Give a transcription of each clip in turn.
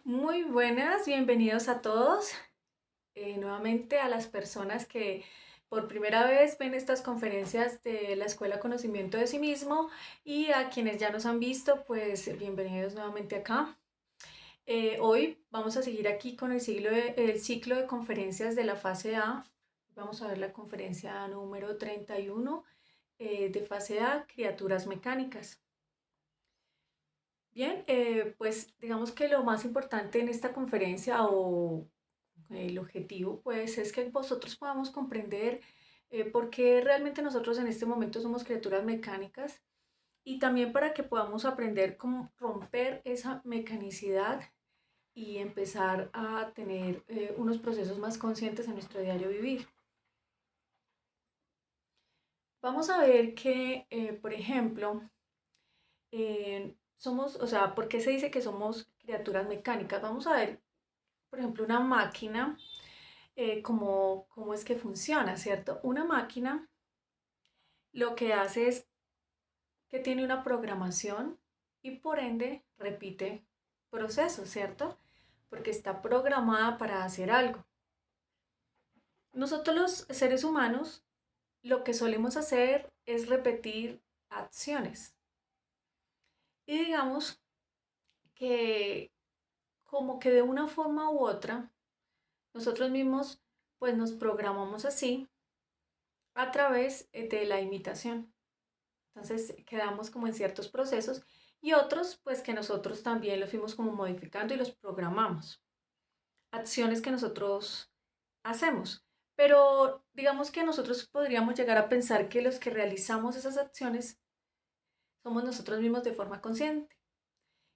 Muy buenas, bienvenidos a todos. Nuevamente a las personas que por primera vez ven estas conferencias de la Escuela Conocimiento de Sí Mismo y a quienes ya nos han visto, pues bienvenidos nuevamente acá. Hoy vamos a seguir aquí con el ciclo de conferencias de la fase A. Vamos a ver la conferencia número 31 de fase A, criaturas mecánicas. Bien, pues digamos que lo más importante en esta conferencia o el objetivo pues es que vosotros podamos comprender por qué realmente nosotros en este momento somos criaturas mecánicas y también para que podamos aprender cómo romper esa mecanicidad y empezar a tener unos procesos más conscientes en nuestro diario vivir. Vamos a ver que, por ejemplo, somos, o sea, ¿por qué se dice que somos criaturas mecánicas? Vamos a ver, por ejemplo, una máquina, cómo es que funciona, ¿cierto? Una máquina lo que hace es que tiene una programación y por ende repite procesos, ¿cierto? Porque está programada para hacer algo. Nosotros los seres humanos lo que solemos hacer es repetir acciones. Y digamos que como que de una forma u otra, nosotros mismos pues nos programamos así a través de la imitación. Entonces quedamos como en ciertos procesos y otros pues que nosotros también los fuimos como modificando y los programamos. Acciones que nosotros hacemos. Pero digamos que nosotros podríamos llegar a pensar que los que realizamos esas acciones somos nosotros mismos de forma consciente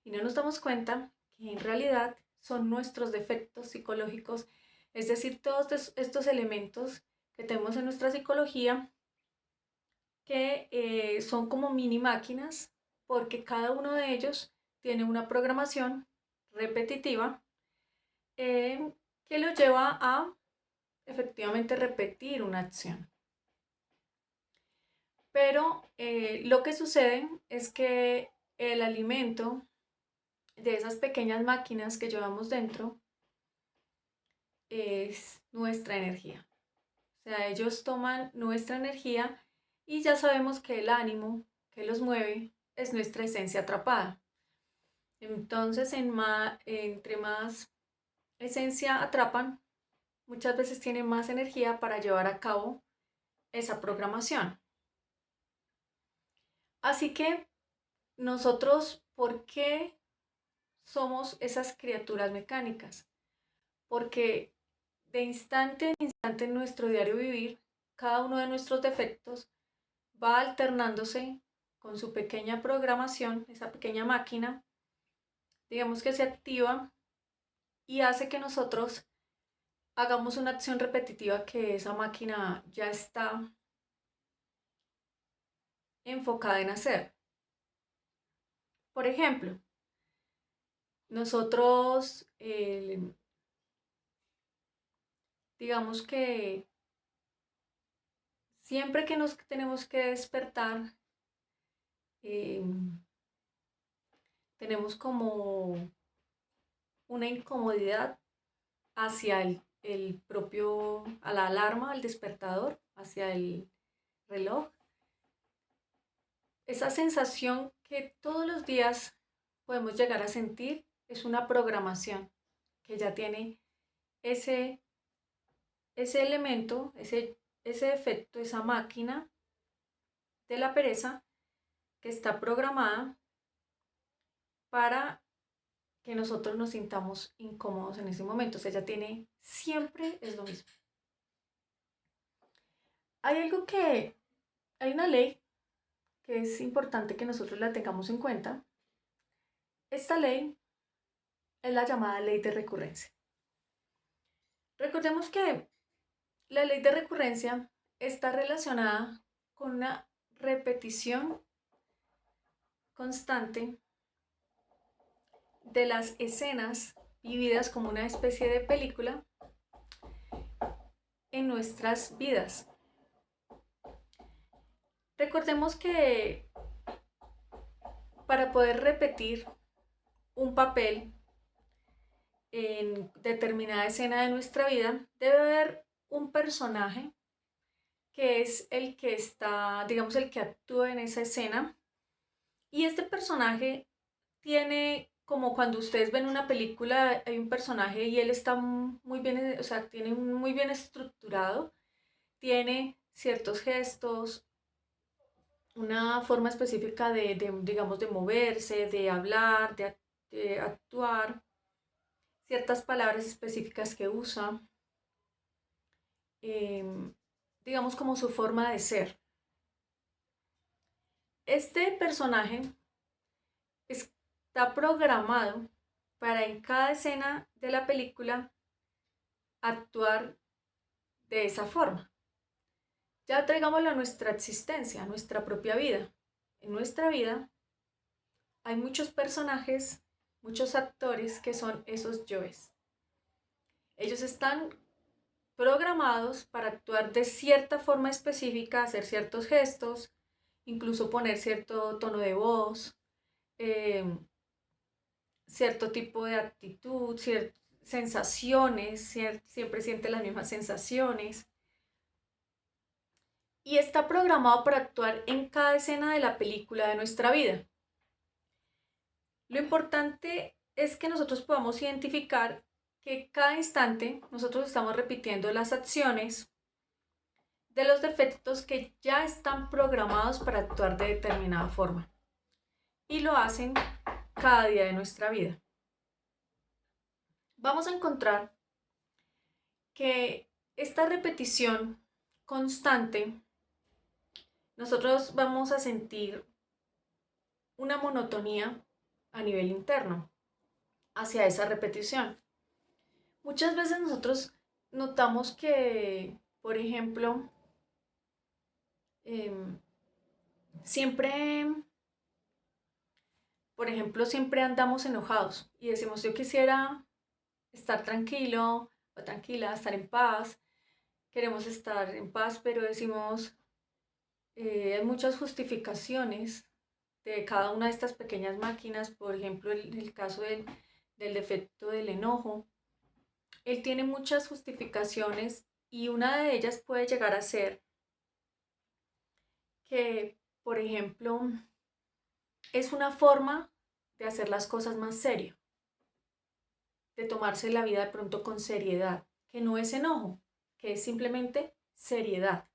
y no nos damos cuenta que en realidad son nuestros defectos psicológicos, es decir, todos estos elementos que tenemos en nuestra psicología que son como mini máquinas porque cada uno de ellos tiene una programación repetitiva eh, que lo lleva a efectivamente repetir una acción. Pero lo que sucede es que el alimento de esas pequeñas máquinas que llevamos dentro es nuestra energía. O sea, ellos toman nuestra energía y ya sabemos que el ánimo que los mueve es nuestra esencia atrapada. Entonces, entre más esencia atrapan, muchas veces tienen más energía para llevar a cabo esa programación. Así que nosotros, ¿por qué somos esas criaturas mecánicas? Porque de instante en instante en nuestro diario vivir, cada uno de nuestros defectos va alternándose con su pequeña programación, esa pequeña máquina, digamos que se activa y hace que nosotros hagamos una acción repetitiva que esa máquina ya está enfocada en hacer. Por ejemplo, nosotros, digamos que siempre que nos tenemos que despertar, eh, tenemos como una incomodidad hacia el propio, a la alarma, al despertador, hacia el reloj. Esa sensación que todos los días podemos llegar a sentir es una programación que ya tiene ese, ese elemento, ese efecto, esa máquina de la pereza que está programada para que nosotros nos sintamos incómodos en ese momento. O sea, ya tiene, siempre es lo mismo. Hay algo que, hay una ley que es importante que nosotros la tengamos en cuenta. Esta ley es la llamada ley de recurrencia. Recordemos que la ley de recurrencia está relacionada con una repetición constante de las escenas vividas como una especie de película en nuestras vidas. Recordemos que para poder repetir un papel en determinada escena de nuestra vida, debe haber un personaje que es el que está, digamos, el que actúa en esa escena. Y este personaje tiene, como cuando ustedes ven una película, hay un personaje y él está muy bien, o sea, tiene muy bien estructurado, tiene ciertos gestos, una forma específica digamos, de moverse, de hablar, de actuar, ciertas palabras específicas que usa, em, digamos como su forma de ser. Este personaje está programado para en cada escena de la película actuar de esa forma. Ya traigámoslo a nuestra existencia, a nuestra propia vida. En nuestra vida hay muchos personajes, muchos actores que son esos yoes. Ellos están programados para actuar de cierta forma específica, hacer ciertos gestos, incluso poner cierto tono de voz, eh, cierto tipo de actitud, sensaciones, siempre siente las mismas sensaciones. Y está programado para actuar en cada escena de la película de nuestra vida. Lo importante es que nosotros podamos identificar que cada instante nosotros estamos repitiendo las acciones de los defectos que ya están programados para actuar de determinada forma. Y lo hacen cada día de nuestra vida. Vamos a encontrar que esta repetición constante, nosotros vamos a sentir una monotonía a nivel interno hacia esa repetición. Muchas veces nosotros notamos que, por ejemplo, em, siempre, siempre andamos enojados y decimos, yo quisiera estar tranquilo o tranquila, estar en paz, queremos estar en paz, pero decimos, hay muchas justificaciones de cada una de estas pequeñas máquinas, por ejemplo, el caso del defecto del enojo. Él tiene muchas justificaciones y una de ellas puede llegar a ser que, por ejemplo, es una forma de hacer las cosas más serio, de tomarse la vida de pronto con seriedad, que no es enojo, que es simplemente seriedad.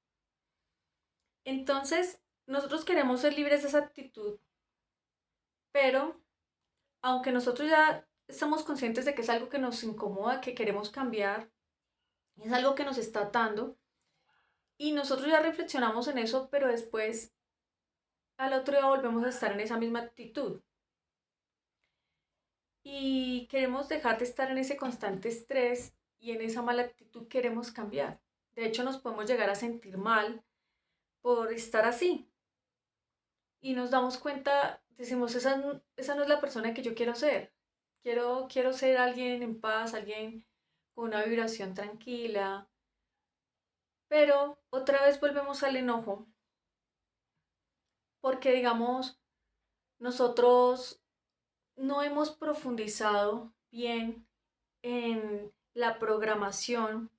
Entonces, nosotros queremos ser libres de esa actitud, pero aunque nosotros ya estamos conscientes de que es algo que nos incomoda, que queremos cambiar, es algo que nos está atando, y nosotros ya reflexionamos en eso, pero después al otro día volvemos a estar en esa misma actitud. Y queremos dejar de estar en ese constante estrés y en esa mala actitud queremos cambiar. De hecho, nos podemos llegar a sentir mal por estar así. Y nos damos cuenta, decimos, esa no es la persona que yo quiero ser. Quiero ser alguien en paz, alguien con una vibración tranquila. Pero otra vez volvemos al enojo porque, digamos, nosotros no hemos profundizado bien en la programación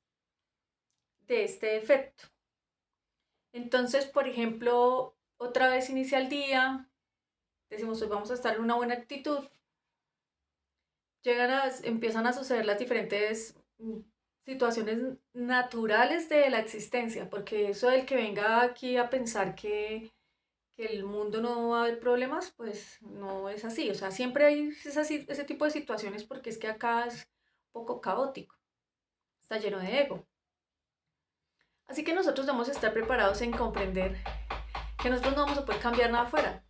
de este efecto. Entonces, por ejemplo, otra vez inicia el día, decimos hoy vamos a estar en una buena actitud, empiezan a suceder las diferentes situaciones naturales de la existencia, porque eso del que venga aquí a pensar que el mundo no va a haber problemas, pues no es así. O sea, siempre hay ese tipo de situaciones porque es que acá es un poco caótico, está lleno de ego. Así que nosotros debemos estar preparados en comprender que nosotros no vamos a poder cambiar nada afuera.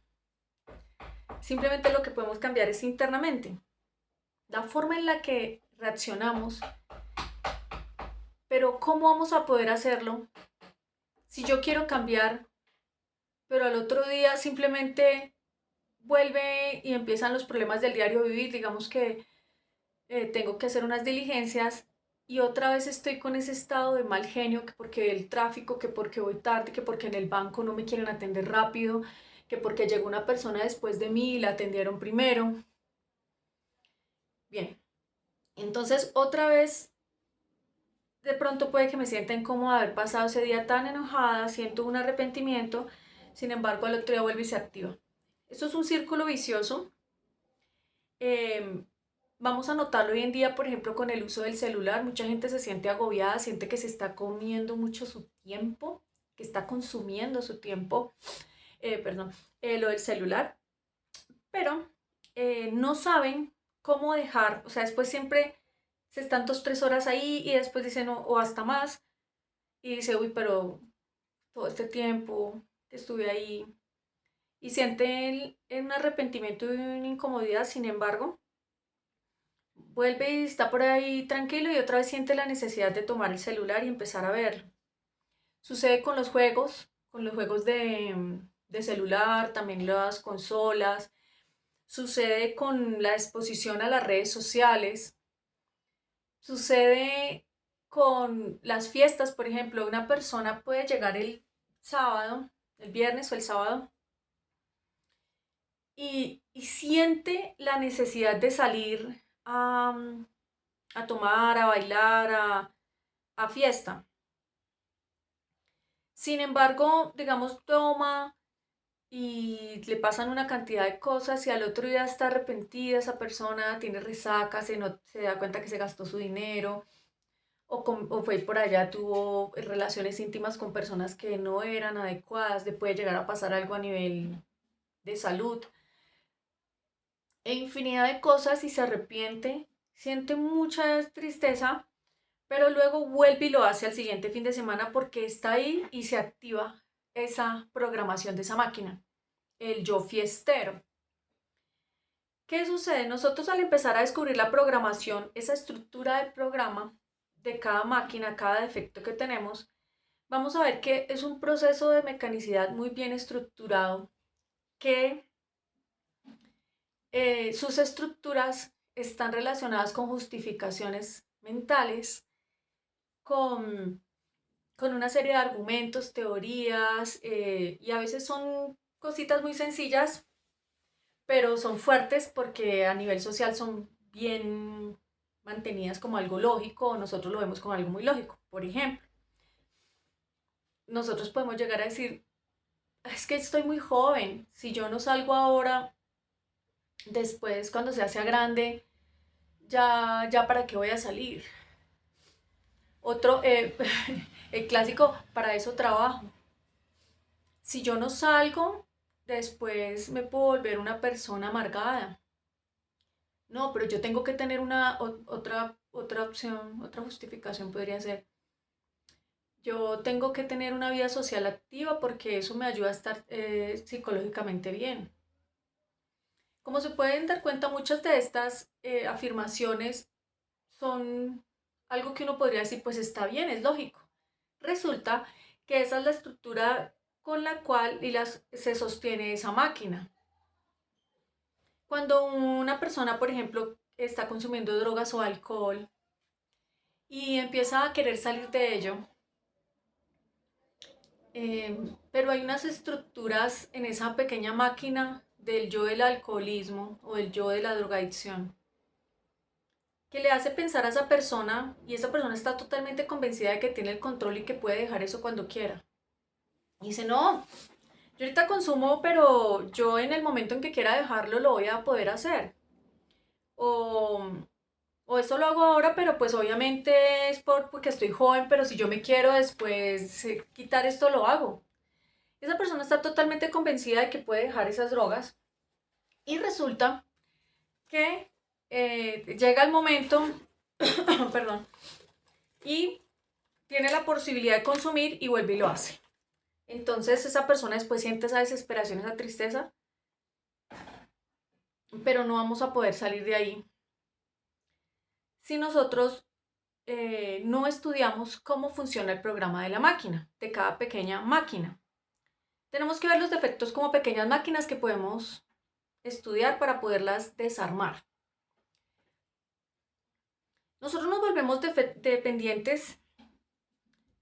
Simplemente lo que podemos cambiar es internamente. La forma en la que reaccionamos, pero ¿cómo vamos a poder hacerlo si yo quiero cambiar, pero al otro día simplemente vuelve y empiezan los problemas del diario vivir? Digamos que tengo que hacer unas diligencias y otra vez estoy con ese estado de mal genio, que porque el tráfico, que porque voy tarde, que porque en el banco no me quieren atender rápido, que porque llegó una persona después de mí y la atendieron primero. Bien, Entonces, otra vez, de pronto puede que me sienta incómoda haber pasado ese día tan enojada, siento un arrepentimiento, sin embargo, al otro día vuelve y se activa. Esto es un círculo vicioso. Eh, Vamos a notarlo hoy en día, por ejemplo, con el uso del celular. Mucha gente se siente agobiada, siente que se está comiendo mucho su tiempo, que está consumiendo su tiempo, perdón, lo del celular, pero no saben cómo dejar, o sea, después siempre se están 2, 3 horas ahí y después dicen, "No", o hasta más, y dice, uy, pero todo este tiempo que estuve ahí, y siente un arrepentimiento y una incomodidad, sin embargo, vuelve y está por ahí tranquilo y otra vez siente la necesidad de tomar el celular y empezar a verlo. Sucede con los juegos de celular, también las consolas, sucede con la exposición a las redes sociales, sucede con las fiestas, por ejemplo, una persona puede llegar el sábado, el viernes o el sábado, y siente la necesidad de salir a tomar, a bailar, a fiesta. Sin embargo, digamos, toma y le pasan una cantidad de cosas y al otro día está arrepentida esa persona, tiene resaca, se da cuenta que se gastó su dinero o fue por allá, tuvo relaciones íntimas con personas que no eran adecuadas, le puede llegar a pasar algo a nivel de salud e infinidad de cosas y se arrepiente, siente mucha tristeza, pero luego vuelve y lo hace al siguiente fin de semana porque está ahí y se activa esa programación de esa máquina, el yo fiestero. ¿Qué sucede? Nosotros al empezar a descubrir la programación, esa estructura del programa de cada máquina, cada defecto que tenemos, vamos a ver que es un proceso de mecanicidad muy bien estructurado, que sus estructuras están relacionadas con justificaciones mentales, con, con una serie de argumentos, teorías, y a veces son cositas muy sencillas, pero son fuertes porque a nivel social son bien mantenidas como algo lógico, o nosotros lo vemos como algo muy lógico. Por ejemplo, nosotros podemos llegar a decir, es que estoy muy joven, si yo no salgo ahora, después cuando sea grande, ya para qué voy a salir. Otro, el clásico, para eso trabajo. Si yo no salgo, después me puedo volver una persona amargada. No, pero yo tengo que tener otra opción, otra justificación podría ser. Yo tengo que tener una vida social activa porque eso me ayuda a estar psicológicamente bien. Como se pueden dar cuenta, muchas de estas afirmaciones son algo que uno podría decir, pues está bien, es lógico. Resulta que esa es la estructura con la cual se sostiene esa máquina. Cuando una persona, por ejemplo, está consumiendo drogas o alcohol y empieza a querer salir de ello, pero hay unas estructuras en esa pequeña máquina del yo del alcoholismo o del yo de la drogadicción que le hace pensar a esa persona y esa persona está totalmente convencida de que tiene el control y que puede dejar eso cuando quiera. Y dice, no, yo ahorita consumo, pero yo en el momento en que quiera dejarlo lo voy a poder hacer. O, o eso lo hago ahora, pero pues obviamente es porque estoy joven, pero si yo me quiero después quitar esto, lo hago. Esa persona está totalmente convencida de que puede dejar esas drogas y resulta que llega el momento, perdón, y tiene la posibilidad de consumir y vuelve y lo hace. Entonces esa persona después siente esa desesperación, esa tristeza, pero no vamos a poder salir de ahí si nosotros no estudiamos cómo funciona el programa de la máquina, de cada pequeña máquina. Tenemos que ver los defectos como pequeñas máquinas que podemos estudiar para poderlas desarmar. Nosotros nos volvemos dependientes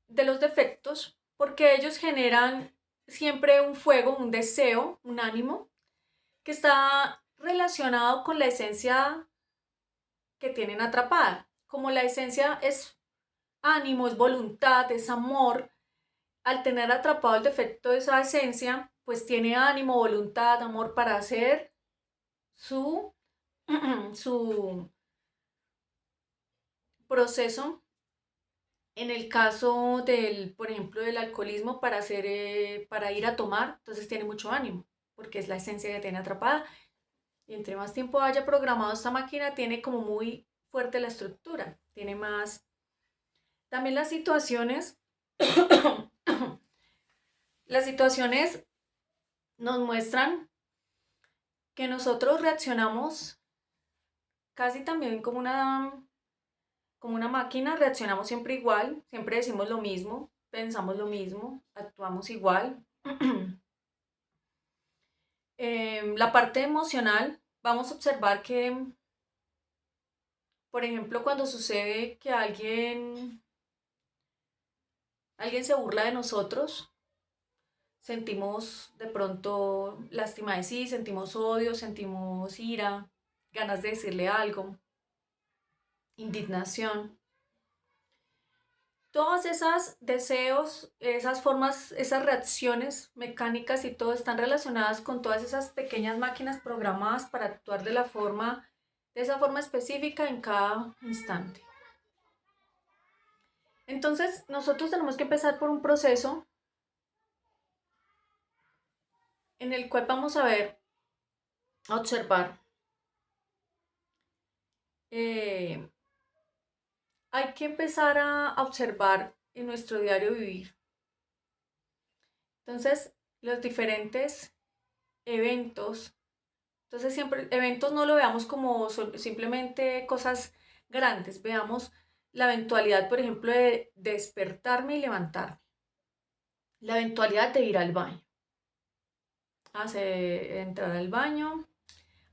de los defectos porque ellos generan siempre un fuego, un deseo, un ánimo que está relacionado con la esencia que tienen atrapada. Como la esencia es ánimo, es voluntad, es amor, al tener atrapado el defecto de esa esencia, pues tiene ánimo, voluntad, amor para hacer su, su proceso. En el caso del, por ejemplo, del alcoholismo para hacer, para ir a tomar, entonces tiene mucho ánimo, porque es la esencia que tiene atrapada. Y entre más tiempo haya programado esta máquina, tiene como muy fuerte la estructura, tiene más. También las situaciones, las situaciones nos muestran que nosotros reaccionamos casi también como una máquina, reaccionamos siempre igual, siempre decimos lo mismo, pensamos lo mismo, actuamos igual. La parte emocional, vamos a observar que, por ejemplo, cuando sucede que alguien se burla de nosotros, sentimos de pronto lástima de sí, sentimos odio, sentimos ira, ganas de decirle algo, indignación. Todas esas deseos, esas formas, esas reacciones mecánicas y todo están relacionadas con todas esas pequeñas máquinas programadas para actuar de esa forma específica en cada instante. Entonces, nosotros tenemos que empezar por un proceso en el cual vamos a ver, a observar. eh, Hay que empezar a observar en nuestro diario vivir. Entonces, los diferentes eventos. Entonces, siempre, eventos no lo veamos como simplemente cosas grandes. Veamos la eventualidad, por ejemplo, de despertarme y levantarme. La eventualidad de ir al baño. Entrar al baño,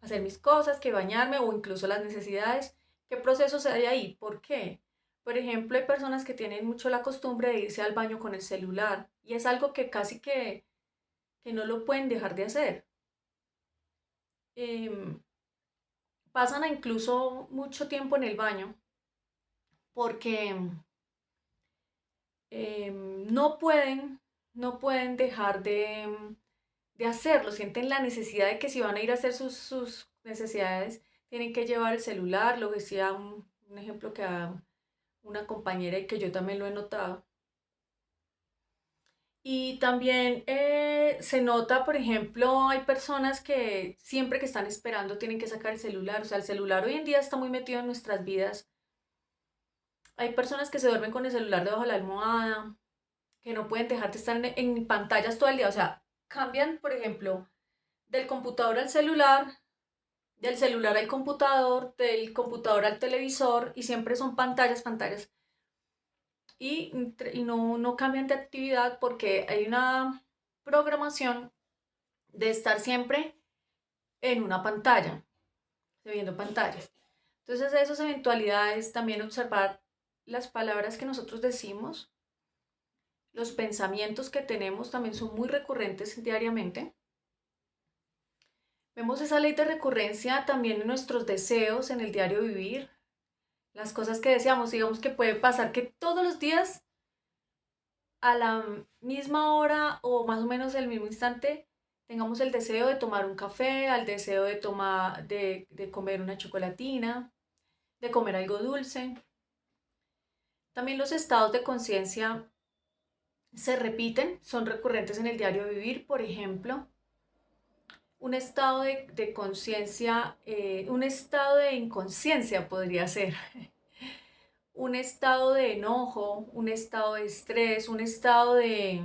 hacer mis cosas, que bañarme o incluso las necesidades. ¿Qué procesos hay ahí? ¿Por qué? Por ejemplo, hay personas que tienen mucho la costumbre de irse al baño con el celular y es algo que casi que no lo pueden dejar de hacer. Em, Pasan a incluso mucho tiempo en el baño porque no pueden dejar de hacerlo, sienten la necesidad de que si van a ir a hacer sus necesidades, tienen que llevar el celular, lo decía un ejemplo que da una compañera y que yo también lo he notado. Y también se nota, por ejemplo, hay personas que siempre que están esperando tienen que sacar el celular, o sea, el celular hoy en día está muy metido en nuestras vidas. Hay personas que se duermen con el celular debajo de la almohada, que no pueden dejar de estar en pantallas todo el día, o sea, cambian, por ejemplo, del computador al celular, del celular al computador, del computador al televisor y siempre son pantallas, pantallas. Y no cambian de actividad porque hay una programación de estar siempre en una pantalla, viendo pantallas. Entonces, esas eventualidades, también observar las palabras que nosotros decimos, los pensamientos que tenemos también son muy recurrentes diariamente. Vemos esa ley de recurrencia también en nuestros deseos, en el diario vivir, las cosas que deseamos. Digamos que puede pasar que todos los días, a la misma hora o más o menos el mismo instante, tengamos el deseo de tomar un café, al deseo de comer una chocolatina, de comer algo dulce. También los estados de conciencia se repiten, son recurrentes en el diario vivir, por ejemplo, un estado de conciencia, un estado de inconsciencia podría ser, un estado de enojo, un estado de estrés, un estado de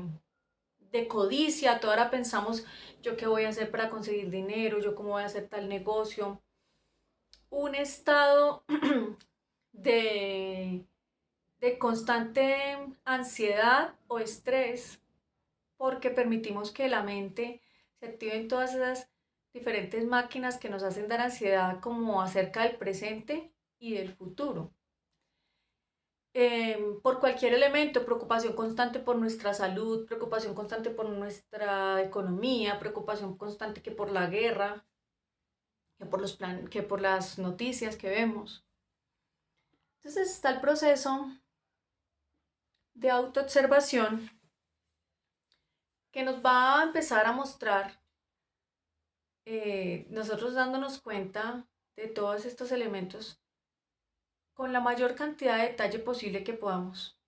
codicia. Toda hora pensamos, yo qué voy a hacer para conseguir dinero, yo cómo voy a hacer tal negocio, un estado de, de constante ansiedad o estrés, porque permitimos que la mente se activen todas esas diferentes máquinas que nos hacen dar ansiedad como acerca del presente y del futuro. Por cualquier elemento, preocupación constante por nuestra salud, preocupación constante por nuestra economía, preocupación constante que por la guerra, que por las noticias que vemos. Entonces está el proceso de autoobservación que nos va a empezar a mostrar, nosotros dándonos cuenta de todos estos elementos con la mayor cantidad de detalle posible que podamos.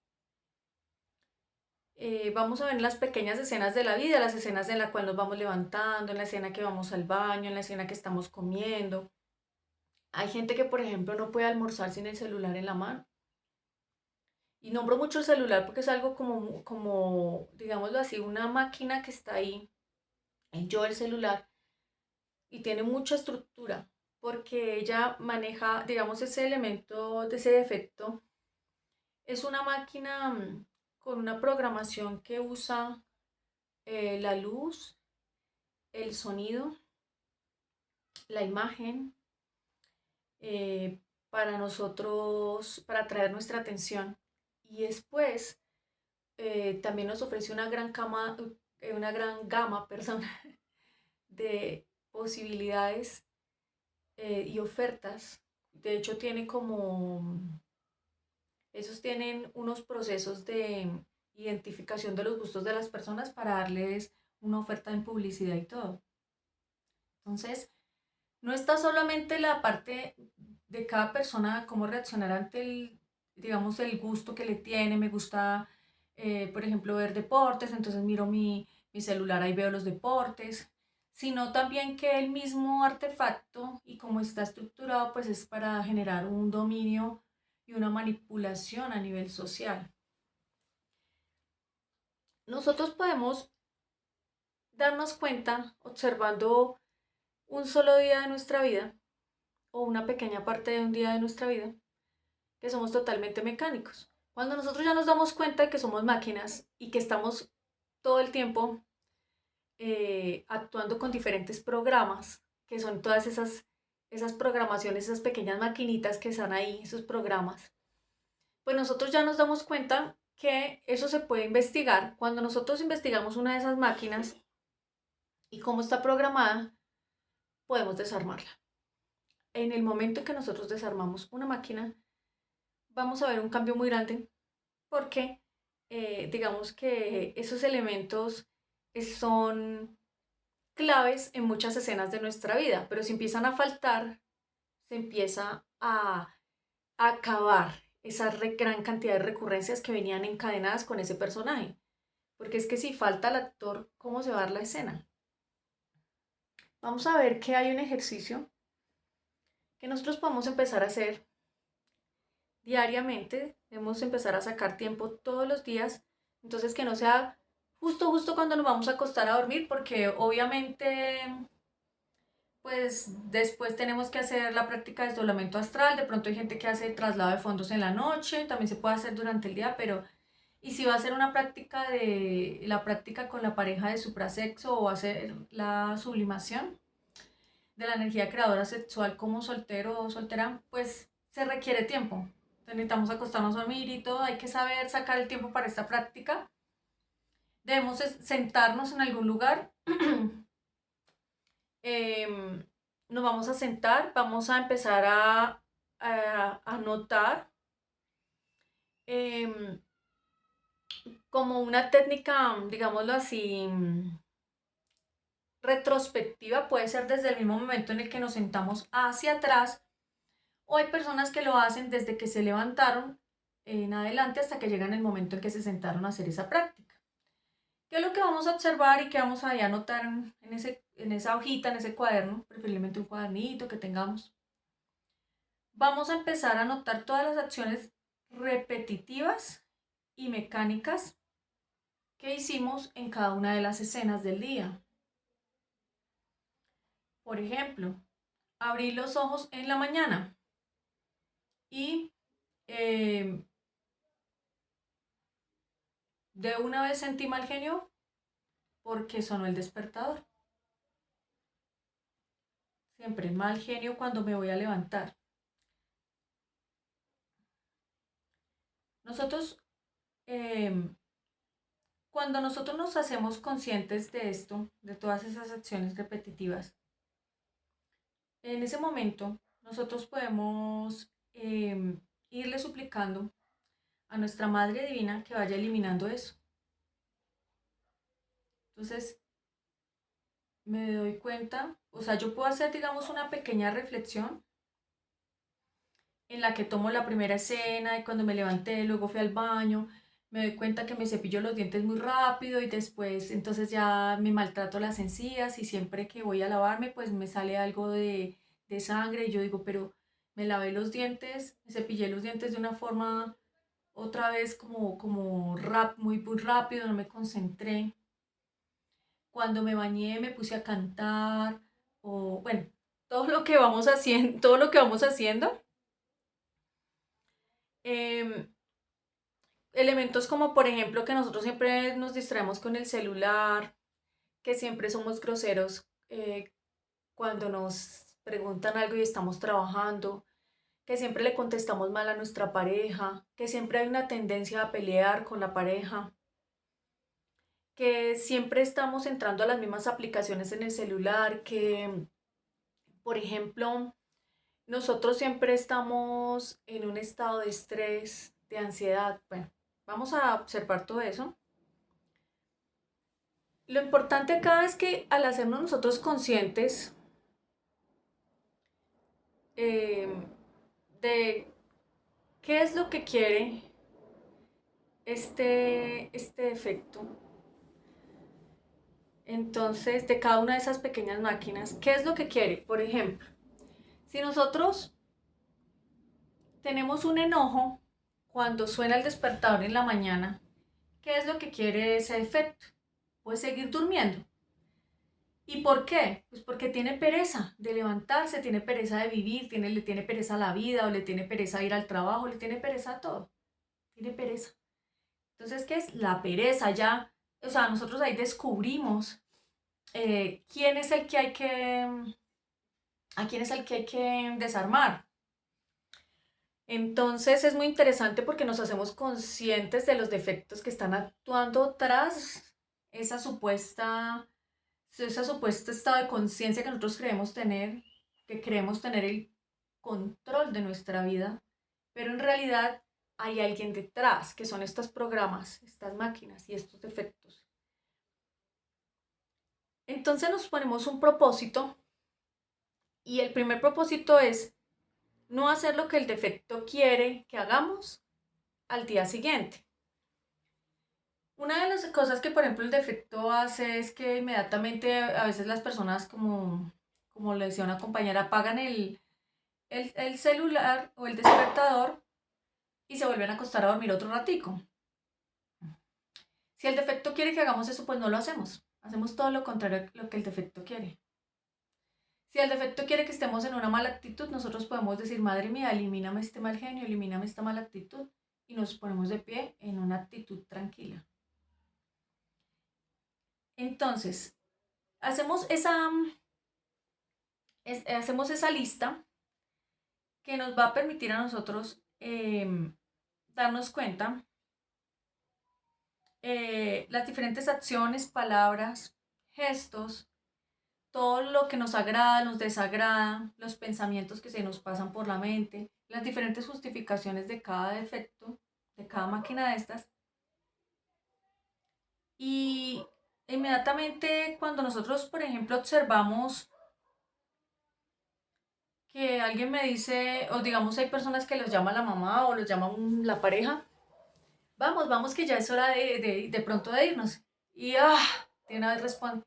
Vamos a ver las pequeñas escenas de la vida, las escenas en las cuales nos vamos levantando, en la escena que vamos al baño, en la escena que estamos comiendo. Hay gente que, por ejemplo, no puede almorzar sin el celular en la mano. Y nombro mucho el celular porque es algo como, digámoslo así, una máquina que está ahí, el celular, y tiene mucha estructura, porque ella maneja, digamos, ese elemento de ese defecto. Es una máquina con una programación que usa la luz, el sonido, la imagen, para nosotros, para atraer nuestra atención. Y después también nos ofrece una gran gama, perdón, de posibilidades y ofertas. De hecho, esos tienen unos procesos de identificación de los gustos de las personas para darles una oferta en publicidad y todo. Entonces, no está solamente la parte de cada persona, cómo reaccionar ante digamos, el gusto que le tiene. Me gusta, por ejemplo, ver deportes, entonces miro mi celular, ahí veo los deportes, sino también que el mismo artefacto y cómo está estructurado, pues es para generar un dominio y una manipulación a nivel social. Nosotros podemos darnos cuenta observando un solo día de nuestra vida o una pequeña parte de un día de nuestra vida, que somos totalmente mecánicos. Cuando nosotros ya nos damos cuenta de que somos máquinas y que estamos todo el tiempo actuando con diferentes programas, que son todas esas programaciones, esas pequeñas maquinitas que están ahí, esos programas, pues nosotros ya nos damos cuenta que eso se puede investigar. Cuando nosotros investigamos una de esas máquinas y cómo está programada, podemos desarmarla. En el momento en que nosotros desarmamos una máquina, vamos a ver un cambio muy grande porque digamos que esos elementos son claves en muchas escenas de nuestra vida, pero si empiezan a faltar, se empieza a acabar esa gran cantidad de recurrencias que venían encadenadas con ese personaje. Porque es que si falta el actor, ¿cómo se va a dar la escena? Vamos a ver que hay un ejercicio que nosotros podemos empezar a hacer diariamente. Debemos empezar a sacar tiempo todos los días. Entonces que no sea justo cuando nos vamos a acostar a dormir, porque obviamente pues después tenemos que hacer la práctica de desdoblamiento astral. De pronto hay gente que hace traslado de fondos en la noche, también se puede hacer durante el día, pero y si va a hacer una práctica de la práctica con la pareja de suprasexo o va a hacer la sublimación de la energía creadora sexual como soltero o soltera, pues se requiere tiempo. Entonces necesitamos acostarnos a dormir y todo, hay que saber sacar el tiempo para esta práctica. Debemos sentarnos en algún lugar. Nos vamos a sentar, vamos a empezar a notar em, como una técnica, digámoslo así, retrospectiva. Puede ser desde el mismo momento en el que nos sentamos hacia atrás, o hay personas que lo hacen desde que se levantaron en adelante hasta que llegan el momento en que se sentaron a hacer esa práctica. ¿Qué es lo que vamos a observar y que vamos a anotar en esa hojita, en ese cuaderno? Preferiblemente un cuadernito que tengamos. Vamos a empezar a anotar todas las acciones repetitivas y mecánicas que hicimos en cada una de las escenas del día. Por ejemplo, abrí los ojos en la mañana y de una vez sentí mal genio porque sonó el despertador. Siempre mal genio cuando me voy a levantar. Nosotros, eh, cuando nosotros nos hacemos conscientes de esto, de todas esas acciones repetitivas, en ese momento nosotros podemos irle suplicando a nuestra Madre Divina que vaya eliminando eso. Entonces me doy cuenta, o sea, yo puedo hacer, digamos, una pequeña reflexión en la que tomo la primera escena y cuando me levanté, luego fui al baño, me doy cuenta que me cepillo los dientes muy rápido y después entonces ya me maltrato las encías y siempre que voy a lavarme pues me sale algo de sangre y yo digo, pero me lavé los dientes, me cepillé los dientes de una forma otra vez muy rápido, no me concentré. Cuando me bañé me puse a cantar o bueno, todo lo que vamos haciendo, todo lo que vamos haciendo. em, Elementos como por ejemplo que nosotros siempre nos distraemos con el celular, que siempre somos groseros cuando nos preguntan algo y estamos trabajando, que siempre le contestamos mal a nuestra pareja, que siempre hay una tendencia a pelear con la pareja, que siempre estamos entrando a las mismas aplicaciones en el celular, que por ejemplo nosotros siempre estamos en un estado de estrés, de ansiedad. Bueno, vamos a observar todo eso. Lo importante acá es que al hacernos nosotros conscientes eh, de qué es lo que quiere este defecto, entonces de cada una de esas pequeñas máquinas, ¿qué es lo que quiere? Por ejemplo, si nosotros tenemos un enojo cuando suena el despertador en la mañana, ¿qué es lo que quiere ese defecto? Pues seguir durmiendo. ¿Y por qué? Pues porque tiene pereza de levantarse, tiene pereza de vivir, le tiene pereza a la vida, o le tiene pereza a ir al trabajo, le tiene pereza a todo. Tiene pereza. Entonces, ¿qué es? La pereza ya. O sea, nosotros ahí descubrimos quién es el que hay a quién es el que hay que desarmar. Entonces es muy interesante porque nos hacemos conscientes de los defectos que están actuando tras esa supuesta ese supuesto estado de conciencia que nosotros creemos tener, que creemos tener el control de nuestra vida, pero en realidad hay alguien detrás, que son estos programas, estas máquinas y estos defectos. Entonces nos ponemos un propósito y el primer propósito es no hacer lo que el defecto quiere que hagamos al día siguiente. Una de las cosas que, por ejemplo, el defecto hace es que inmediatamente a veces las personas, como le decía una compañera, apagan el celular o el despertador y se vuelven a acostar a dormir otro ratico. Si el defecto quiere que hagamos eso, pues no lo hacemos. Hacemos todo lo contrario a lo que el defecto quiere. Si el defecto quiere que estemos en una mala actitud, nosotros podemos decir, madre mía, elimíname este mal genio, elimíname esta mala actitud, y nos ponemos de pie en una actitud tranquila. Entonces, hacemos hacemos esa lista que nos va a permitir a nosotros darnos cuenta las diferentes acciones, palabras, gestos, todo lo que nos agrada, nos desagrada, los pensamientos que se nos pasan por la mente, las diferentes justificaciones de cada defecto, de cada máquina de estas. Y inmediatamente cuando nosotros, por ejemplo, observamos que alguien me dice, o digamos hay personas que los llama la mamá o los llama la pareja, vamos, vamos que ya es hora de pronto de irnos. Y de una vez responde.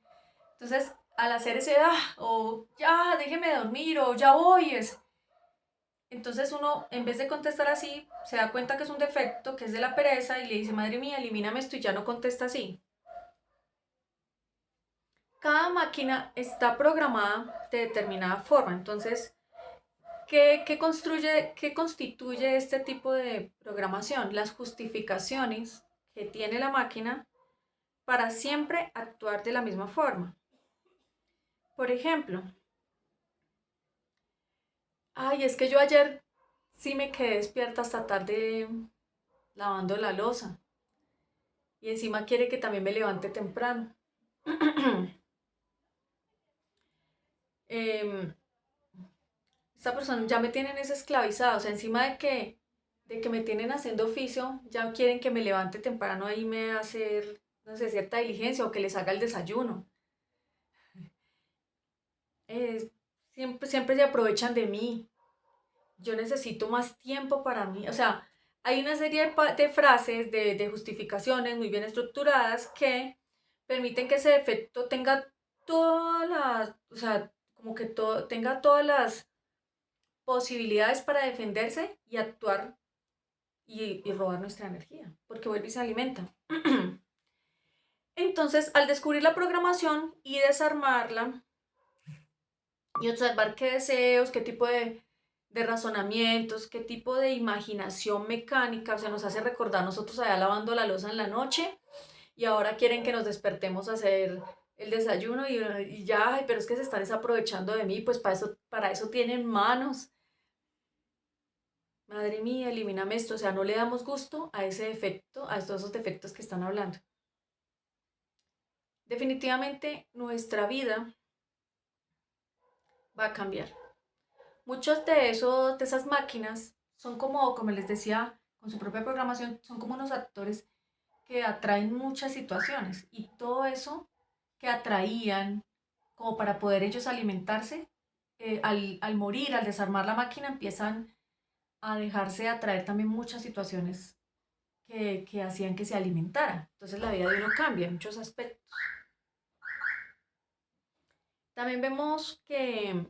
Entonces, al hacer ese o ya, déjeme dormir, o ya voy, entonces uno, en vez de contestar así, se da cuenta que es un defecto, que es de la pereza, y le dice, madre mía, elimíname esto y ya no contesta así. Cada máquina está programada de determinada forma, entonces, ¿qué constituye este tipo de programación? Las justificaciones que tiene la máquina para siempre actuar de la misma forma. Por ejemplo, ay, es que yo ayer sí me quedé despierta hasta tarde lavando la loza y encima quiere que también me levante temprano. Em, Esta persona ya me tienen es esclavizada, o sea, encima de que de que me tienen haciendo oficio, ya quieren que me levante temprano a irme a hacer, no sé, cierta diligencia o que les haga el desayuno. Siempre se aprovechan de mí. Yo necesito más tiempo para mí. O sea, hay una serie de frases, de justificaciones muy bien estructuradas que permiten que ese defecto tenga todas las, o sea, como que tenga todas las posibilidades para defenderse y actuar y robar nuestra energía, porque vuelve y se alimenta. Entonces, al descubrir la programación y desarmarla y observar qué deseos, qué tipo de razonamientos, qué tipo de imaginación mecánica, o sea, nos hace recordar nosotros allá lavando la loza en la noche y ahora quieren que nos despertemos a hacer el desayuno y ya, ay, pero es que se están desaprovechando de mí, pues para eso tienen manos. Madre mía, elimíname esto, o sea, no le damos gusto a ese defecto, a todos esos defectos que están hablando. Definitivamente nuestra vida va a cambiar. Muchos de esas máquinas son como les decía, con su propia programación, son como unos actores que atraen muchas situaciones y todo eso que atraían como para poder ellos alimentarse, al morir, al desarmar la máquina, empiezan a dejarse atraer también muchas situaciones que hacían que se alimentara. Entonces la vida de uno cambia en muchos aspectos. También vemos que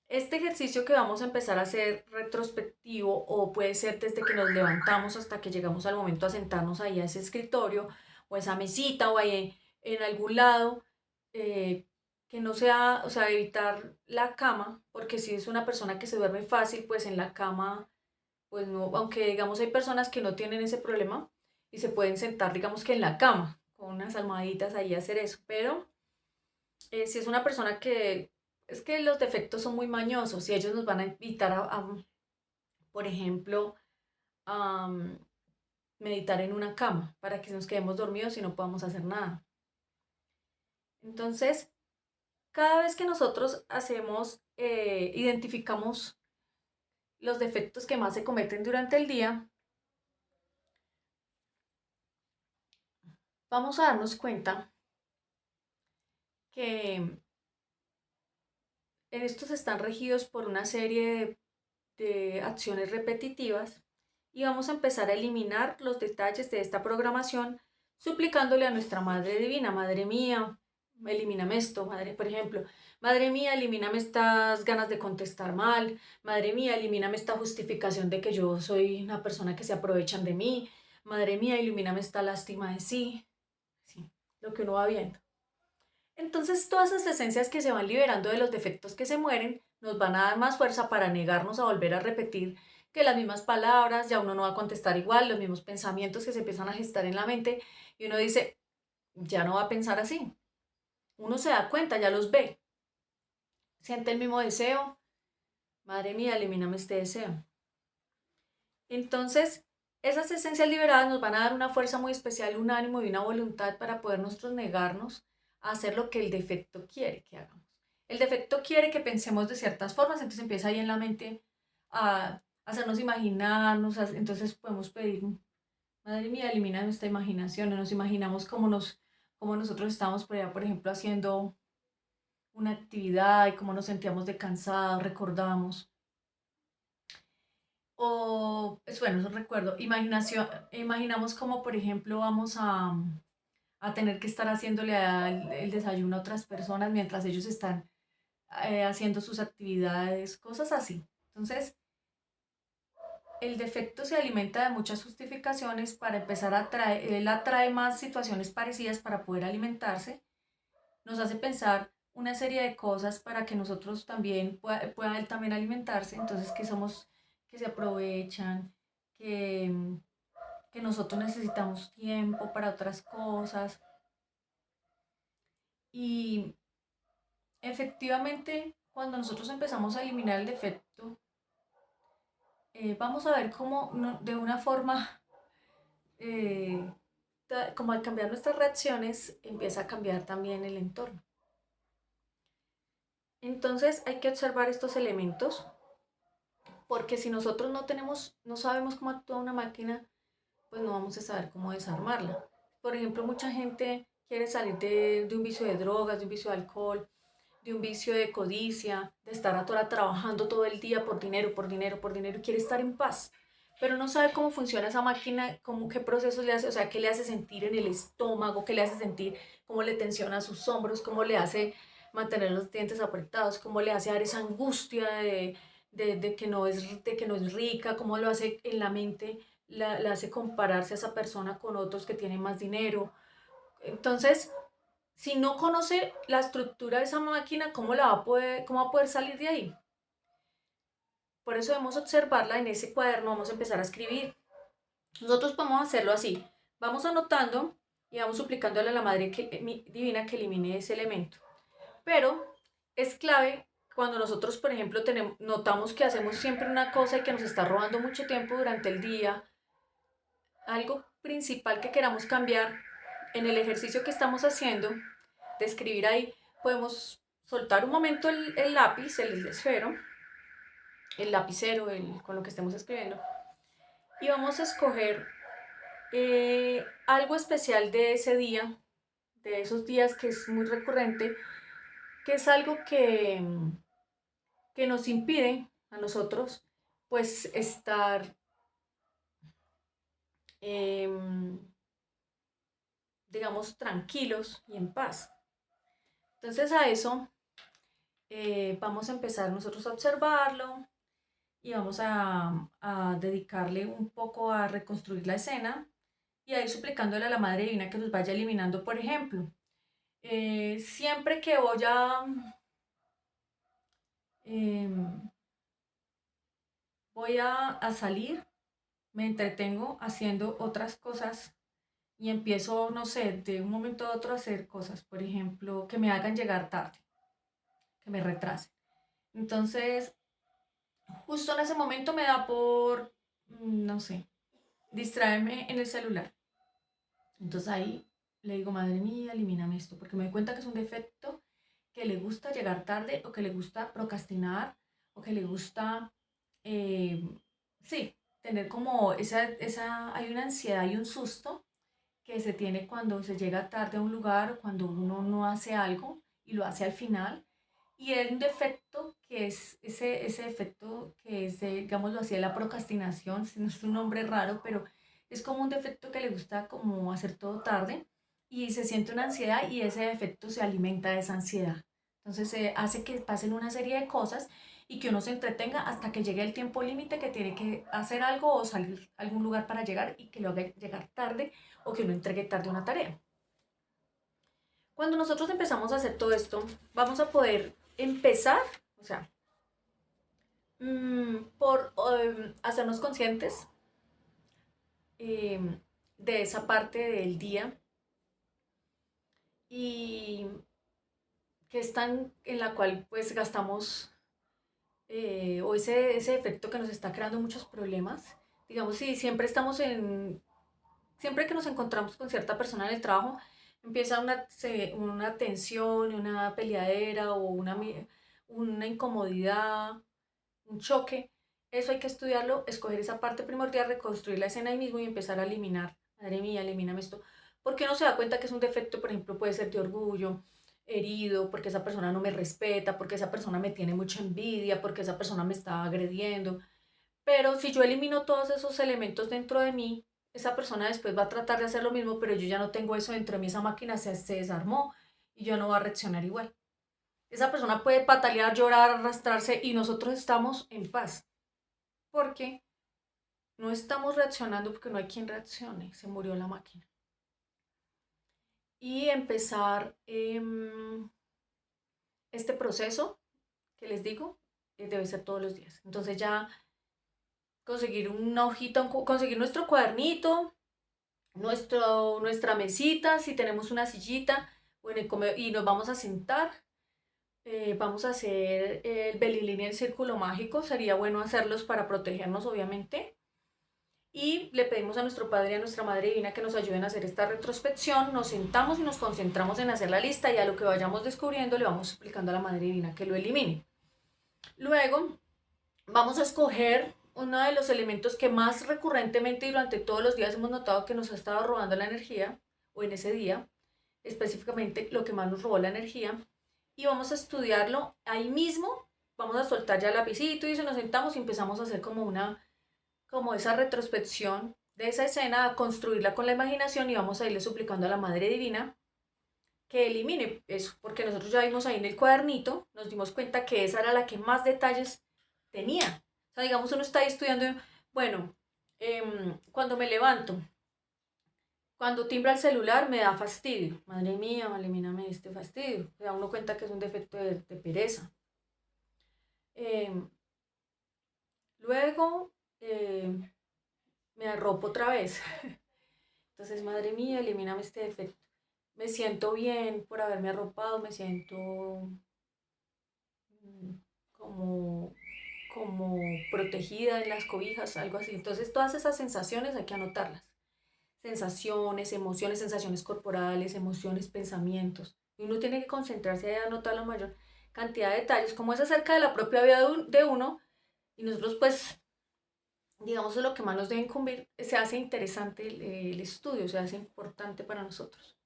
este ejercicio que vamos a empezar a hacer retrospectivo o puede ser desde que nos levantamos hasta que llegamos al momento a sentarnos ahí a ese escritorio o esa mesita o ahí en algún lado, eh, que no sea, o sea, evitar la cama, porque si es una persona que se duerme fácil, pues en la cama, pues no, aunque digamos hay personas que no tienen ese problema y se pueden sentar, digamos que en la cama, con unas almohaditas ahí a hacer eso, pero si es una persona que es que los defectos son muy mañosos y ellos nos van a invitar por ejemplo, a meditar en una cama para que nos quedemos dormidos y no podamos hacer nada. Entonces, cada vez que nosotros identificamos los defectos que más se cometen durante el día, vamos a darnos cuenta que en estos están regidos por una serie de acciones repetitivas y vamos a empezar a eliminar los detalles de esta programación suplicándole a nuestra Madre Divina, Madre mía, elimíname esto, Madre, por ejemplo, Madre mía, elimíname estas ganas de contestar mal, Madre mía, elimíname esta justificación de que yo soy una persona que se aprovechan de mí, Madre mía, ilumíname esta lástima de sí, sí, lo que uno va viendo. Entonces, todas esas esencias que se van liberando de los defectos que se mueren nos van a dar más fuerza para negarnos a volver a repetir que las mismas palabras, ya uno no va a contestar igual, los mismos pensamientos que se empiezan a gestar en la mente y uno dice, ya no va a pensar así. Uno se da cuenta, ya los ve, siente el mismo deseo, madre mía, elimíname este deseo. Entonces, esas esencias liberadas nos van a dar una fuerza muy especial, un ánimo y una voluntad para poder nosotros negarnos a hacer lo que el defecto quiere que hagamos. El defecto quiere que pensemos de ciertas formas, entonces empieza ahí en la mente a hacernos imaginarnos, entonces podemos pedir, madre mía, elimina nuestra imaginación, nos imaginamos como nosotros estamos por allá, por ejemplo, haciendo una actividad y cómo nos sentíamos de cansados, recordamos. O, es bueno, eso recuerdo. Imaginamos como, por ejemplo, vamos a tener que estar haciéndole el desayuno a otras personas mientras ellos están haciendo sus actividades, cosas así. Entonces, el defecto se alimenta de muchas justificaciones para empezar a atraer, él atrae más situaciones parecidas para poder alimentarse, nos hace pensar una serie de cosas para que nosotros también pueda él también alimentarse, entonces que somos, que se aprovechan, que, que nosotros necesitamos tiempo para otras cosas. Y efectivamente, cuando nosotros empezamos a eliminar el defecto, vamos a ver cómo de una forma, eh, como al cambiar nuestras reacciones, empieza a cambiar también el entorno. Entonces hay que observar estos elementos porque si nosotros no sabemos cómo actúa una máquina, pues no vamos a saber cómo desarmarla. Por ejemplo, mucha gente quiere salir de un vicio de drogas, de un vicio de alcohol, de un vicio de codicia, de estar a toda hora trabajando todo el día por dinero, por dinero, por dinero, y quiere estar en paz. Pero no sabe cómo funciona esa máquina, cómo, qué procesos le hace, o sea, qué le hace sentir en el estómago, qué le hace sentir, cómo le tensiona sus hombros, cómo le hace mantener los dientes apretados, cómo le hace dar esa angustia de que no es rica, cómo lo hace en la mente, la hace compararse a esa persona con otros que tienen más dinero. Entonces, si no conoce la estructura de esa máquina, cómo va a poder salir de ahí? Por eso debemos observarla en ese cuaderno, vamos a empezar a escribir. Nosotros podemos hacerlo así. Vamos anotando y vamos suplicándole a la Madre Divina que elimine ese elemento. Pero es clave cuando nosotros, por ejemplo, notamos que hacemos siempre una cosa y que nos está robando mucho tiempo durante el día, algo principal que queramos cambiar en el ejercicio que estamos haciendo, de escribir ahí, podemos soltar un momento el lápiz, el esfero, el lapicero, con lo que estemos escribiendo, y vamos a escoger algo especial de ese día, de esos días que es muy recurrente, que es algo que nos impide a nosotros pues estar, eh, digamos, tranquilos y en paz. Entonces a eso vamos a empezar nosotros a observarlo y vamos a dedicarle un poco a reconstruir la escena y a ir suplicándole a la Madre Divina que nos vaya eliminando, por ejemplo. Siempre que eh, voy a salir, me entretengo haciendo otras cosas y empiezo, no sé, de un momento a otro a hacer cosas, por ejemplo, que me hagan llegar tarde, que me retrasen. Entonces, justo en ese momento me da por, no sé, distraerme en el celular. Entonces ahí le digo, madre mía, elimíname esto, porque me doy cuenta que es un defecto que le gusta llegar tarde o que le gusta procrastinar o que le gusta, eh, sí, tener como hay una ansiedad y un susto que se tiene cuando se llega tarde a un lugar o cuando uno no hace algo y lo hace al final. Y es un defecto que es ese defecto que es, digámoslo así, de la procrastinación, no es un nombre raro, pero es como un defecto que le gusta como hacer todo tarde y se siente una ansiedad y ese defecto se alimenta de esa ansiedad. Entonces hace que pasen una serie de cosas y que uno se entretenga hasta que llegue el tiempo límite que tiene que hacer algo o salir a algún lugar para llegar y que lo haga llegar tarde o que uno entregue tarde una tarea. Cuando nosotros empezamos a hacer todo esto, vamos a poder empezar, o sea, por hacernos conscientes eh, de esa parte del día y que están en la cual pues gastamos o ese efecto que nos está creando muchos problemas. Digamos, si siempre siempre que nos encontramos con cierta persona en el trabajo, empieza una tensión, una peleadera o una incomodidad, un choque. Eso hay que estudiarlo, escoger esa parte primordial, reconstruir la escena ahí mismo y empezar a eliminar. Madre mía, elimíname esto. Porque uno se da cuenta que es un defecto, por ejemplo, puede ser de orgullo, herido, porque esa persona no me respeta, porque esa persona me tiene mucha envidia, porque esa persona me está agrediendo. Pero si yo elimino todos esos elementos dentro de mí, esa persona después va a tratar de hacer lo mismo, pero yo ya no tengo eso dentro de mí, esa máquina se desarmó y yo no va a reaccionar igual. Esa persona puede patalear, llorar, arrastrarse y nosotros estamos en paz, porque no estamos reaccionando porque no hay quien reaccione, se murió la máquina. Y empezar este proceso que les digo debe ser todos los días. Entonces ya conseguir una hojita, conseguir nuestro cuadernito, nuestra mesita, si tenemos una sillita, bueno, y nos vamos a sentar. Vamos a hacer el belilín y el círculo mágico, sería bueno hacerlos para protegernos, obviamente. Y le pedimos a nuestro Padre y a nuestra Madre Divina que nos ayuden a hacer esta retrospección. Nos sentamos y nos concentramos en hacer la lista y a lo que vayamos descubriendo le vamos explicando a la Madre Divina que lo elimine. Luego vamos a escoger uno de los elementos que más recurrentemente y durante todos los días hemos notado que nos ha estado robando la energía, o en ese día, específicamente lo que más nos robó la energía, y vamos a estudiarlo ahí mismo. Vamos a soltar ya el lapicito y se nos sentamos y empezamos a hacer como esa retrospección de esa escena, a construirla con la imaginación y vamos a irle suplicando a la Madre Divina que elimine eso, porque nosotros ya vimos ahí en el cuadernito, nos dimos cuenta que esa era la que más detalles tenía. O sea, digamos, uno está ahí estudiando, bueno, cuando me levanto, cuando timbra el celular me da fastidio. Madre mía, elimíname este fastidio. Se da uno cuenta que es un defecto de pereza. Em, Luego me arropo otra vez. Entonces, madre mía, elimíname este defecto. Me siento bien por haberme arropado, me siento mm, como, como protegida en las cobijas, algo así. Entonces, todas esas sensaciones hay que anotarlas. Sensaciones, emociones, sensaciones corporales, emociones, pensamientos. Y uno tiene que concentrarse y anotar la mayor cantidad de detalles, como es acerca de la propia vida de uno. Y nosotros, pues, digamos, lo que más nos debe incumbir, se hace interesante el estudio, se hace importante para nosotros.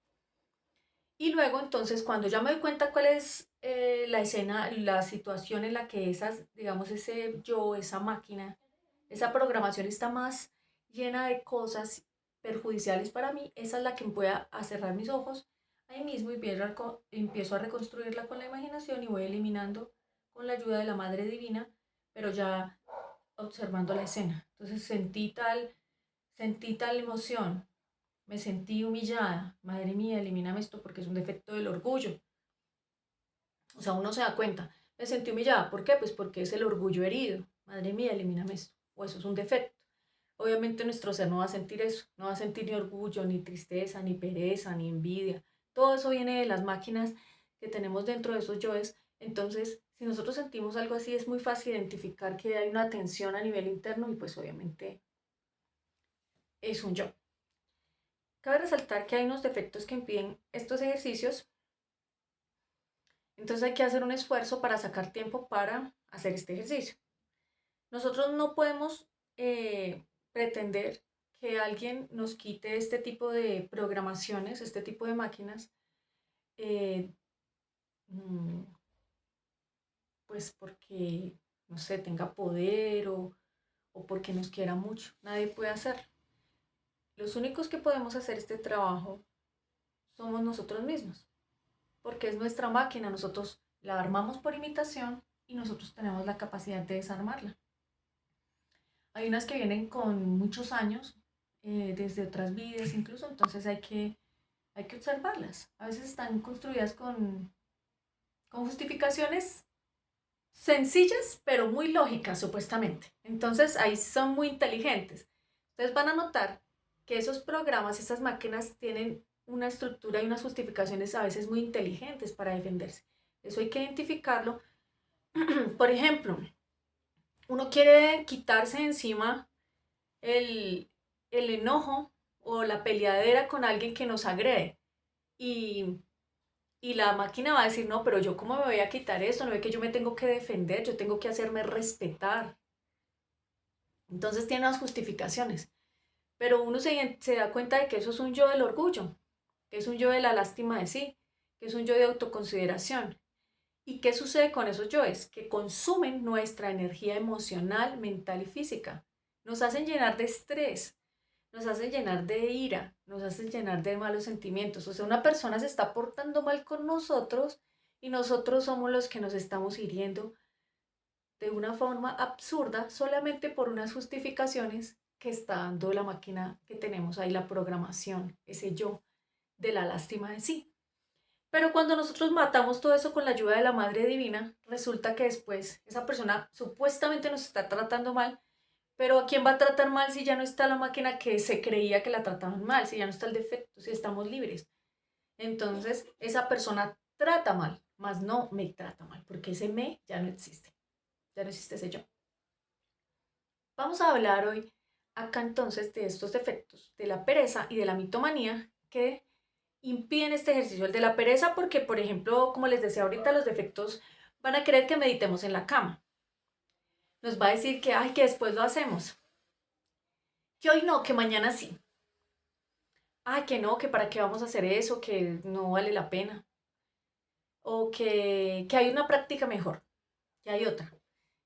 Y luego, entonces, cuando ya me doy cuenta cuál es la escena, la situación en la que esas, digamos, ese yo, esa máquina, esa programación está más llena de cosas perjudiciales para mí, esa es la que voy a cerrar mis ojos ahí mismo y empiezo a reconstruirla con la imaginación y voy eliminando con la ayuda de la Madre Divina, pero ya observando la escena. Entonces sentí tal emoción, me sentí humillada. Madre mía, elimíname esto porque es un defecto del orgullo. O sea, uno se da cuenta. Me sentí humillada. ¿Por qué? Pues porque es el orgullo herido. Madre mía, elimíname esto. O eso es un defecto. Obviamente nuestro ser no va a sentir eso. No va a sentir ni orgullo, ni tristeza, ni pereza, ni envidia. Todo eso viene de las máquinas que tenemos dentro de esos yoes. Entonces, si nosotros sentimos algo así, es muy fácil identificar que hay una tensión a nivel interno y pues obviamente es un yo. Cabe resaltar que hay unos defectos que impiden estos ejercicios, entonces hay que hacer un esfuerzo para sacar tiempo para hacer este ejercicio. Nosotros no podemos pretender que alguien nos quite este tipo de programaciones, este tipo de máquinas, eh, mm, pues porque, no sé, tenga poder o porque nos quiera mucho. Nadie puede hacerlo. Los únicos que podemos hacer este trabajo somos nosotros mismos, porque es nuestra máquina, nosotros la armamos por imitación y nosotros tenemos la capacidad de desarmarla. Hay unas que vienen con muchos años, desde otras vidas incluso, entonces hay que observarlas. A veces están construidas con justificaciones sencillas, pero muy lógicas supuestamente. Entonces ahí son muy inteligentes. Entonces van a notar que esos programas, esas máquinas tienen una estructura y unas justificaciones a veces muy inteligentes para defenderse. Eso hay que identificarlo. Por ejemplo, uno quiere quitarse encima el, el enojo o la peleadera con alguien que nos agrede. Y, y la máquina va a decir, no, pero yo cómo me voy a quitar eso, no ve que yo me tengo que defender, yo tengo que hacerme respetar. Entonces tiene unas justificaciones. Pero uno se da cuenta de que eso es un yo del orgullo, que es un yo de la lástima de sí, que es un yo de autoconsideración. ¿Y qué sucede con esos yoes? Que consumen nuestra energía emocional, mental y física. Nos hacen llenar de estrés, nos hacen llenar de ira, nos hacen llenar de malos sentimientos. O sea, una persona se está portando mal con nosotros y nosotros somos los que nos estamos hiriendo de una forma absurda solamente por unas justificaciones que está dando la máquina que tenemos ahí, la programación, ese yo de la lástima de sí. Pero cuando nosotros matamos todo eso con la ayuda de la Madre Divina, resulta que después esa persona supuestamente nos está tratando mal, pero ¿a quién va a tratar mal si ya no está la máquina que se creía que la trataban mal, si ya no está el defecto, si estamos libres? Entonces, esa persona trata mal, más no me trata mal, porque ese me ya no existe ese yo. Vamos a hablar hoy acá entonces de estos defectos, de la pereza y de la mitomanía que impiden este ejercicio. El de la pereza porque, por ejemplo, como les decía ahorita, los defectos van a querer que meditemos en la cama. nos va a decir que, ay, que después lo hacemos, que hoy no, que mañana sí, ay, que no, que para qué vamos a hacer eso, que no vale la pena, o que hay una práctica mejor, que hay otra.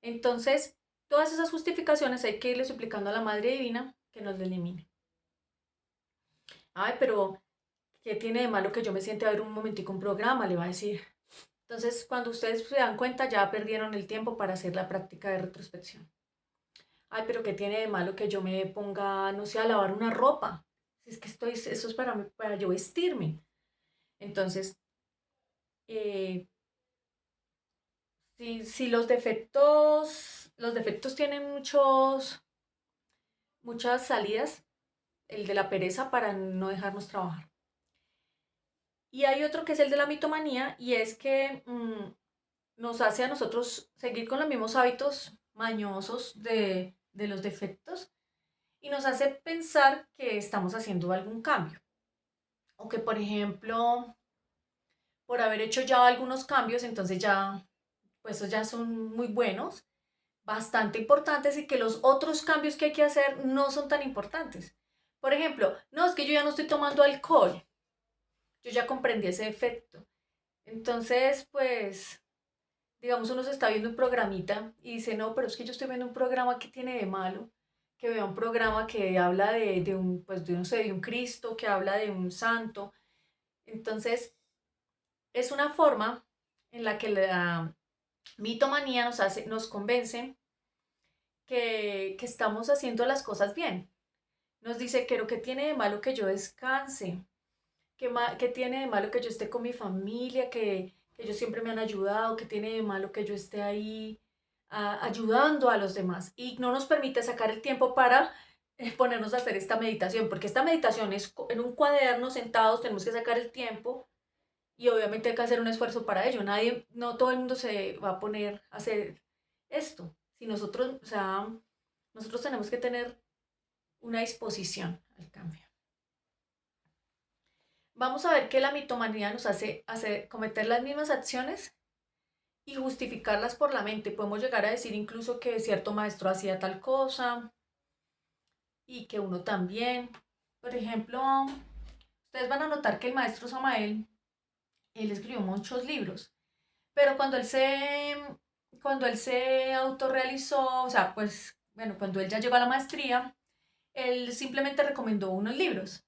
Entonces, todas esas justificaciones hay que irle suplicando a la Madre Divina que nos la elimine. Ay, pero ¿qué tiene de malo que yo me siente a ver un momentico un programa? Le va a decir. Entonces, cuando ustedes se dan cuenta, ya perdieron el tiempo para hacer la práctica de retrospección. Ay, pero ¿qué tiene de malo que yo me ponga, no sé, a lavar una ropa? Si es que estoy, eso es para yo vestirme. Entonces, eh, si los defectos tienen muchas salidas, el de la pereza para no dejarnos trabajar. Y hay otro que es el de la mitomanía y es que nos hace a nosotros seguir con los mismos hábitos mañosos de los defectos y nos hace pensar que estamos haciendo algún cambio. O que, por ejemplo, por haber hecho ya algunos cambios, entonces ya, pues esos ya son muy buenos, bastante importantes y que los otros cambios que hay que hacer no son tan importantes. Por ejemplo, no, es que yo ya no estoy tomando alcohol, yo ya comprendí ese efecto. Entonces, pues, digamos, uno se está viendo un programita y dice, no, pero es que yo estoy viendo un programa que tiene de malo, que vea un programa que habla de un, pues, de, no sé, de un Cristo, que habla de un santo. Entonces, es una forma en la que la mitomanía nos convence que estamos haciendo las cosas bien. Nos dice, pero ¿qué tiene de malo que yo descanse? ¿Qué tiene de malo que yo esté con mi familia, que ellos siempre me han ayudado? ¿Qué tiene de malo que yo esté ahí ayudando a los demás? Y no nos permite sacar el tiempo para ponernos a hacer esta meditación, porque esta meditación es en un cuaderno, sentados, tenemos que sacar el tiempo y obviamente hay que hacer un esfuerzo para ello. No todo el mundo se va a poner a hacer esto. Si nosotros, o sea, nosotros tenemos que tener una disposición al cambio. Vamos a ver que la mitomanía nos hace cometer las mismas acciones y justificarlas por la mente. Podemos llegar a decir incluso que cierto maestro hacía tal cosa y que uno también. Por ejemplo, ustedes van a notar que el maestro Samael, él escribió muchos libros, pero cuando él se autorrealizó, o sea, pues, bueno, cuando él ya llegó a la maestría, él simplemente recomendó unos libros.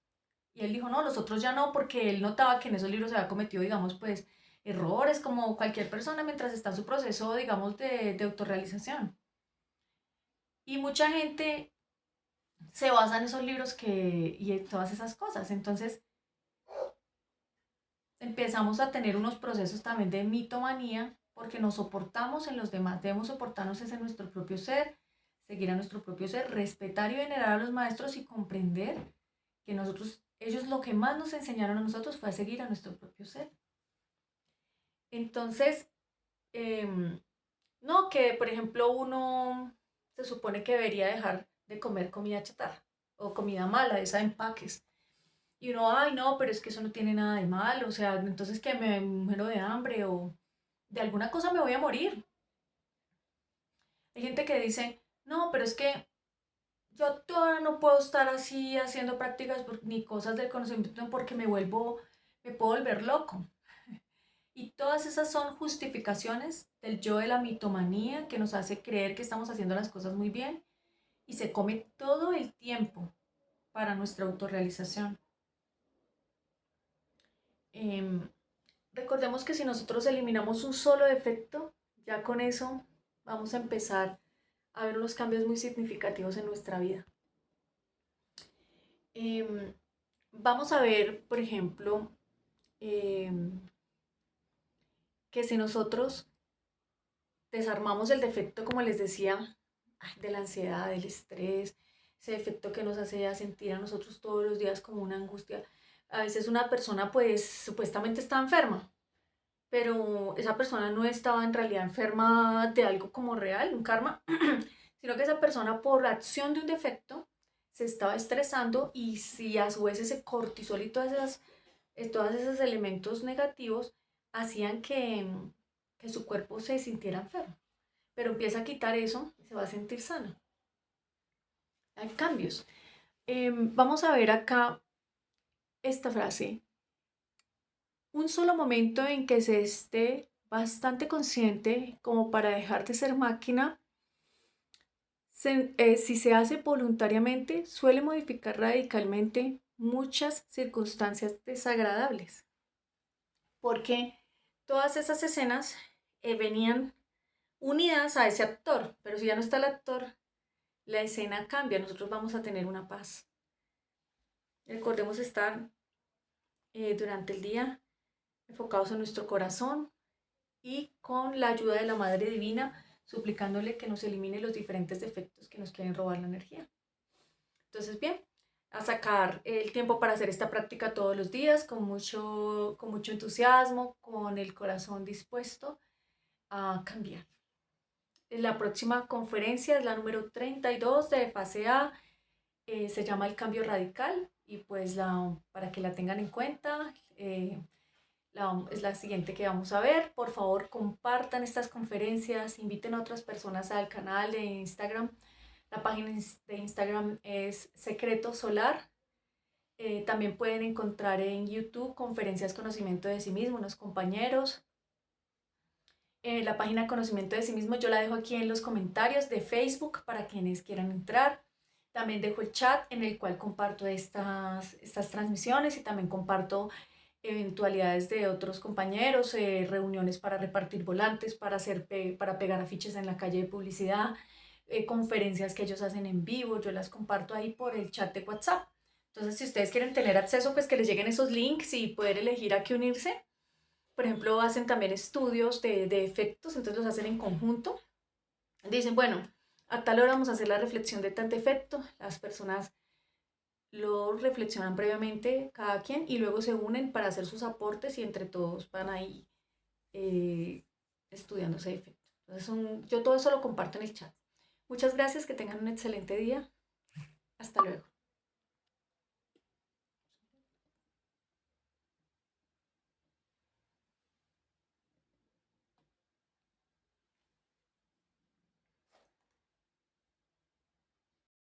Y él dijo, no, los otros ya no, porque él notaba que en esos libros se había cometido, digamos, pues, errores como cualquier persona mientras está en su proceso, digamos, de autorrealización. Y mucha gente se basa en esos libros y en todas esas cosas. Entonces empezamos a tener unos procesos también de mitomanía porque nos soportamos en los demás. Debemos soportarnos en nuestro propio ser, seguir a nuestro propio ser, respetar y venerar a los maestros y comprender que ellos lo que más nos enseñaron a nosotros fue a seguir a nuestro propio ser. Entonces, em, no, que por ejemplo uno se supone que debería dejar de comer comida chatarra o comida mala, esa de empaques. Y uno, ay, no, pero es que eso no tiene nada de malo, o sea, entonces que me muero de hambre o de alguna cosa me voy a morir. Hay gente que dice, no, pero es que yo todavía no puedo estar así haciendo prácticas ni cosas del conocimiento porque me puedo volver loco. Y todas esas son justificaciones del yo de la mitomanía que nos hace creer que estamos haciendo las cosas muy bien y se come todo el tiempo para nuestra autorrealización. Em, Recordemos que si nosotros eliminamos un solo defecto, ya con eso vamos a empezar a ver unos cambios muy significativos en nuestra vida. Em, Vamos a ver, por ejemplo, em, que si nosotros desarmamos el defecto, como les decía, de la ansiedad, del estrés, ese defecto que nos hace ya sentir a nosotros todos los días como una angustia. A veces una persona pues supuestamente está enferma, pero esa persona no estaba en realidad enferma de algo como real, un karma, sino que esa persona por acción de un defecto se estaba estresando y si a su vez ese cortisol y todos esos elementos negativos hacían que su cuerpo se sintiera enfermo. pero empieza a quitar eso y se va a sentir sano. Hay cambios. Vamos a ver acá esta frase. Un solo momento en que se esté bastante consciente como para dejar de ser máquina, si se hace voluntariamente, suele modificar radicalmente muchas circunstancias desagradables, porque todas esas escenas venían unidas a ese actor, pero si ya no está el actor, la escena cambia, nosotros vamos a tener una paz. Recordemos estar durante el día enfocados en nuestro corazón y con la ayuda de la Madre Divina, suplicándole que nos elimine los diferentes defectos que nos quieren robar la energía. Entonces, bien, a sacar el tiempo para hacer esta práctica todos los días con mucho entusiasmo, con el corazón dispuesto a cambiar. La próxima conferencia es la número 32 de fase A, se llama El Cambio Radical y pues para que la tengan en cuenta, es la siguiente que vamos a ver. Por favor, compartan estas conferencias, inviten a otras personas al canal de Instagram. La página de Instagram es Secreto Solar. También pueden encontrar en YouTube conferencias Conocimiento de sí mismo, unos compañeros. La página Conocimiento de sí mismo yo la dejo aquí en los comentarios de Facebook para quienes quieran entrar. También dejo el chat en el cual comparto estas transmisiones y también comparto eventualidades de otros compañeros, reuniones para repartir volantes, para pegar afiches en la calle de publicidad, conferencias que ellos hacen en vivo, yo las comparto ahí por el chat de WhatsApp. Entonces, si ustedes quieren tener acceso, pues que les lleguen esos links y poder elegir a qué unirse. Por ejemplo, hacen también estudios de efectos, entonces los hacen en conjunto. Dicen, bueno, a tal hora vamos a hacer la reflexión de tal defecto, las personas lo reflexionan previamente cada quien y luego se unen para hacer sus aportes y entre todos van ahí estudiando ese defecto. Entonces yo todo eso lo comparto en el chat. Muchas gracias, que tengan un excelente día. Hasta luego.